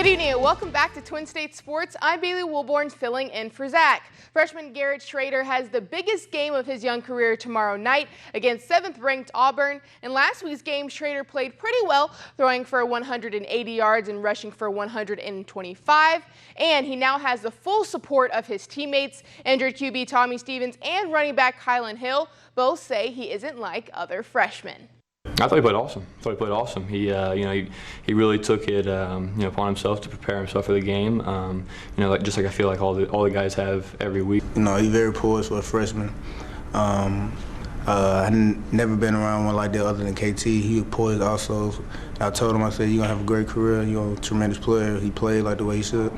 Good evening and welcome back to Twin State Sports. I'm Bailey Wilborn filling in for Zach. Freshman Garrett Schrader has the biggest game of his young career tomorrow night against 7th-ranked Auburn. In last week's game, Schrader played pretty well, throwing for 180 yards and rushing for 125. And he now has the full support of his teammates. Injured QB Tommy Stevens and running back Kylan Hill both say he isn't like other freshmen. I thought he played awesome. He really took it upon himself to prepare himself for the game. Just like I feel like all the guys have every week. He's very poised for a freshman. I've never been around one like that other than KT. He was poised also. I told him, I said, you're gonna have a great career. You're a tremendous player. He played like the way he should.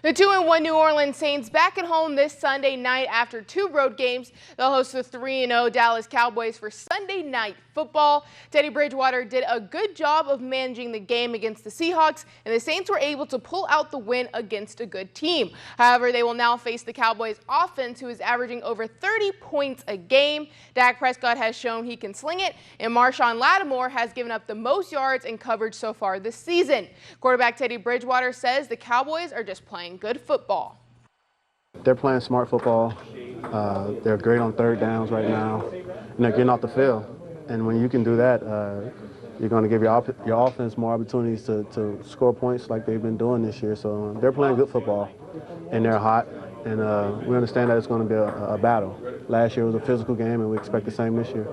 The 2-1 New Orleans Saints back at home this Sunday night after 2 road games. They'll host the 3-0 Dallas Cowboys for Sunday Night Football. Teddy Bridgewater did a good job of managing the game against the Seahawks, and the Saints were able to pull out the win against a good team. However, they will now face the Cowboys offense, who is averaging over 30 points a game. Dak Prescott has shown he can sling it, and Marshawn Lattimore has given up the most yards and coverage so far this season. Quarterback Teddy Bridgewater says the Cowboys are just playing good football. They're playing smart football. They're great on third downs right now, and they're getting off the field. And when you can do that, you're going to give your offense more opportunities to score points like they've been doing this year. So they're playing good football, and they're hot. And we understand that it's going to be a battle. Last year was a physical game, and we expect the same this year.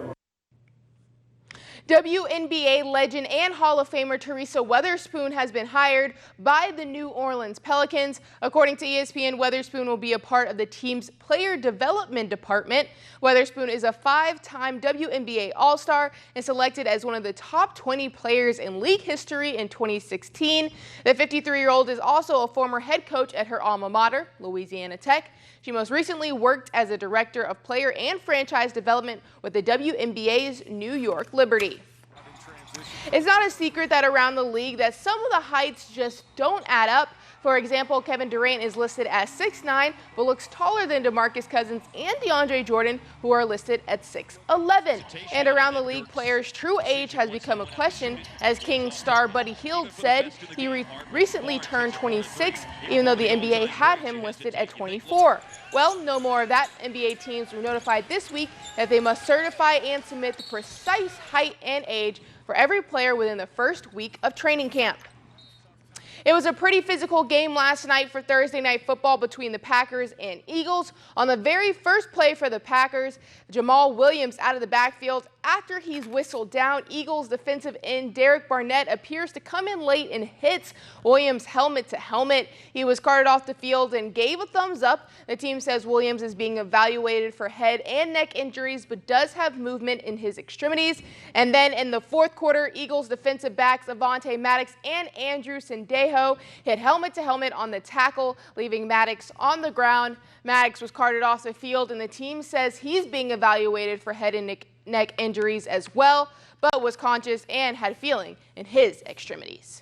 WNBA legend and Hall of Famer Teresa Weatherspoon has been hired by the New Orleans Pelicans. According to ESPN, Weatherspoon will be a part of the team's player development department. Weatherspoon is a 5-time WNBA All-Star and selected as one of the top 20 players in league history in 2016. The 53-year-old is also a former head coach at her alma mater, Louisiana Tech. She most recently worked as a director of player and franchise development with the WNBA's New York Liberty. It's not a secret that around the league that some of the heights just don't add up. For example, Kevin Durant is listed as 6'9", but looks taller than DeMarcus Cousins and DeAndre Jordan, who are listed at 6'11". And around the league, players' true age has become a question. As Kings star Buddy Hield said, he recently turned 26, even though the NBA had him listed at 24. Well, no more of that. NBA teams were notified this week that they must certify and submit the precise height and age for every player within the first week of training camp. It was a pretty physical game last night for Thursday Night Football between the Packers and Eagles. On the very first play for the Packers, Jamal Williams out of the backfield. After he's whistled down, Eagles defensive end Derek Barnett appears to come in late and hits Williams helmet to helmet. He was carted off the field and gave a thumbs up. The team says Williams is being evaluated for head and neck injuries, but does have movement in his extremities. And then in the fourth quarter, Eagles defensive backs Avonte Maddox and Andrew Sendejo hit helmet to helmet on the tackle, leaving Maddox on the ground. Maddox was carted off the field, and the team says he's being evaluated for head and neck injuries as well, but was conscious and had feeling in his extremities.